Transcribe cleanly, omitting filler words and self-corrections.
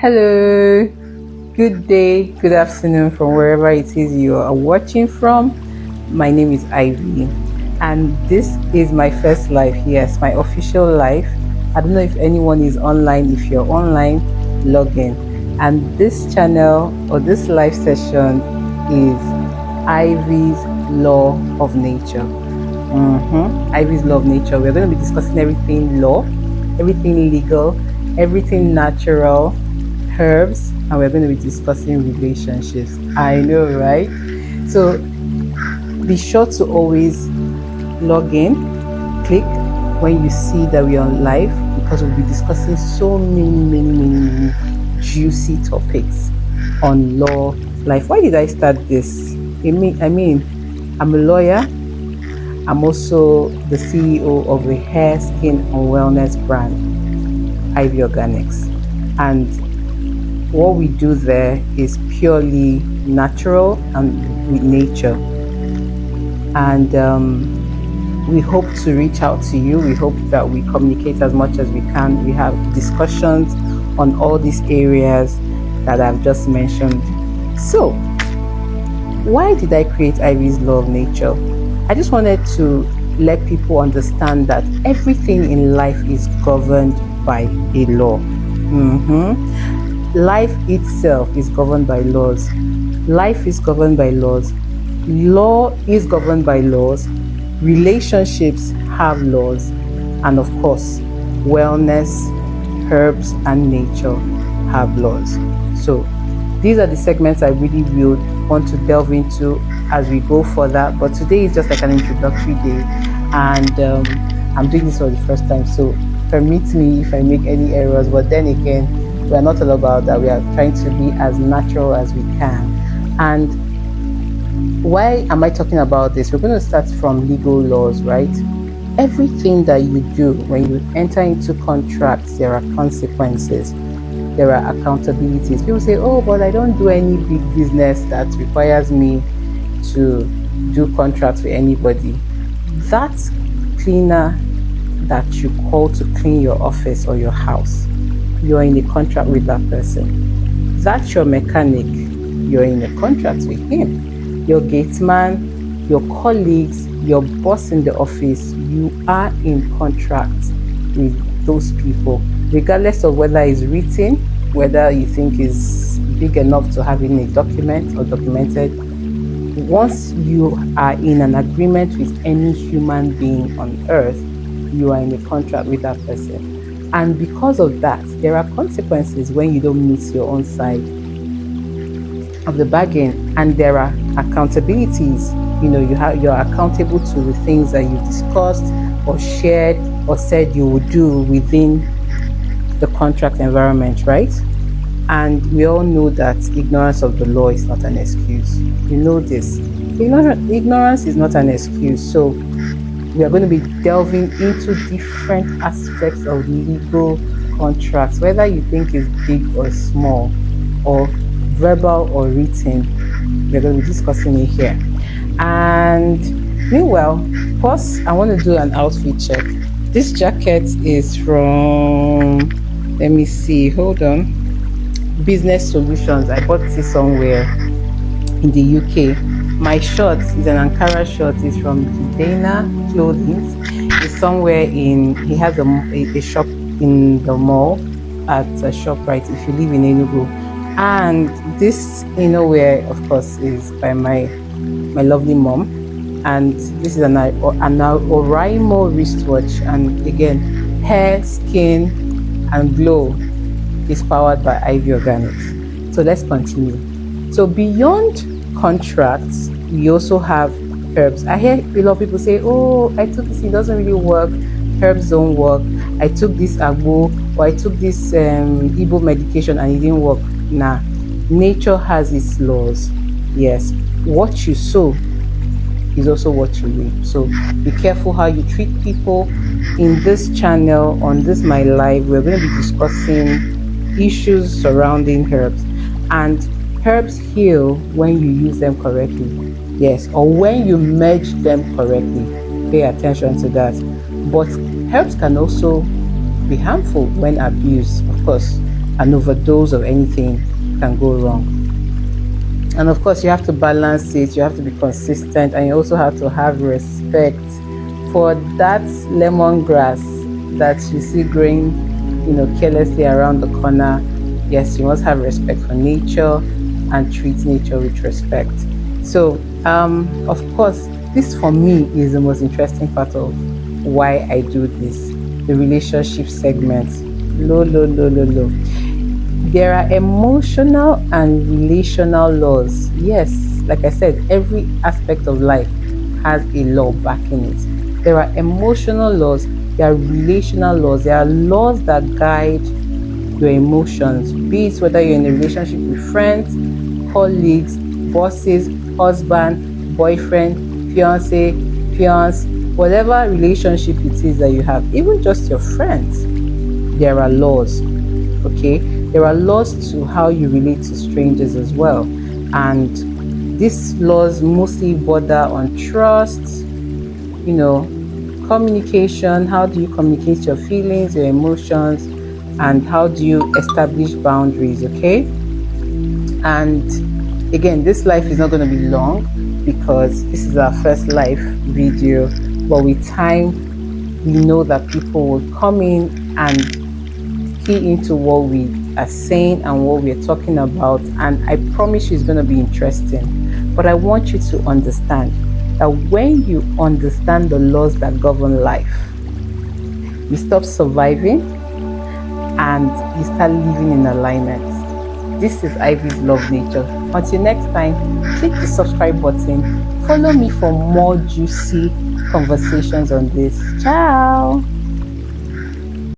Hello, good day, good afternoon from wherever it is you are watching from. My name is Ivy, and this is my first live. Yes, my official live. I don't know if anyone is online. If you're online, log in. And this channel or this live session is Ivy's Law of Nature. Ivy's Law of Nature. We're going to be discussing everything law, everything legal, everything natural, herbs, and we're going to be discussing relationships. I know, right? So be sure to always log in, click when you see that we're on live because we'll be discussing so many juicy topics on law, life. Why did I start this? I'm a lawyer. I'm also the CEO of a hair, skin, and wellness brand, Ivy Organics. And what we do there is purely natural and with nature. And we hope to reach out to you. We hope that we communicate as much as we can. We have discussions on all these areas that I've just mentioned. So, why did I create Ivy's Law of Nature? I just wanted to let people understand that everything in life is governed by a law. Life itself is governed by laws. Life is governed by laws. Law is governed by laws. Relationships have laws. And of course, wellness, herbs, and nature have laws. So these are the segments I really will want to delve into as we go further. But today is just like an introductory day. And I'm doing this for the first time. So permit me if I make any errors. But then again, we are not all about that. We are trying to be as natural as we can. And why am I talking about this? We're going to start from legal laws, right? Everything that you do when you enter into contracts, there are consequences. There are accountabilities. People say, oh, but I don't do any big business that requires me to do contracts with anybody. That cleaner that you call to clean your office or your house, you're in a contract with that person. That's your mechanic, you're in a contract with him. Your gate man, your colleagues, your boss in the office, you are in contract with those people, regardless of whether it's written, whether you think is big enough to have in a document or documented. Once you are in an agreement with any human being on earth, you are in a contract with that person. And because of that, there are consequences when you don't meet your own side of the bargain, and there are accountabilities. You're accountable to the things that you discussed or shared or said you would do within the contract environment, right? And we all know that ignorance of the law is not an excuse. You know this. Ignorance is not an excuse. So we are going to be delving into different aspects of legal contracts, whether you think it's big or small, or verbal or written. We're going to be discussing it here. And meanwhile, first, I want to do an outfit check. This jacket is from, let me see, hold on, Business Solutions. I bought this somewhere in the UK. My short is an Ankara short. It's from Dana Clothing. It's somewhere he has a shop in the mall at a ShopRite if you live in Enugu. And this innerwear, of course, is by my lovely mom. And this is an Oraimo wristwatch. And again, hair, skin, and glow is powered by Ivy Organics. So let's continue. So beyond contracts, we also have herbs. I hear a lot of people say, oh, I took this, it doesn't really work, herbs don't work. I took this agbo, or I took this Igbo medication and it didn't work. Nah, nature has its laws. Yes, what you sow is also what you reap. So be careful how you treat people. In this channel, on this my live, we're going to be discussing issues surrounding herbs. And herbs heal when you use them correctly. Yes, or when you merge them correctly. Pay attention to that. But herbs can also be harmful when abused. Of course, an overdose of anything can go wrong. And of course, you have to balance it, you have to be consistent, and you also have to have respect for that lemongrass that you see growing, carelessly around the corner. Yes, you must have respect for nature and treat nature with respect. So, of course, this for me is the most interesting part of why I do this, the relationship segment. Low. There are emotional and relational laws. Yes, like I said, every aspect of life has a law backing it. There are emotional laws, there are relational laws, there are laws that guide your emotions, be it whether you're in a relationship with friends, colleagues, bosses, husband, boyfriend, fiance, fiance, whatever relationship it is that you have, even just your friends, there are laws. Okay, there are laws to how you relate to strangers as well, and these laws mostly border on trust, communication. How do you communicate your feelings, your emotions, and how do you establish boundaries? Okay, and again, this life is not going to be long because this is our first live video, but with time we know that people will come in and key into what we are saying and what we're talking about, and I promise you it's going to be interesting. But I want you to understand that when you understand the laws that govern life, you stop surviving and you start living in alignment. This is Ivy's Love Nature. Until next time, click the subscribe button. Follow me for more juicy conversations on this. Ciao.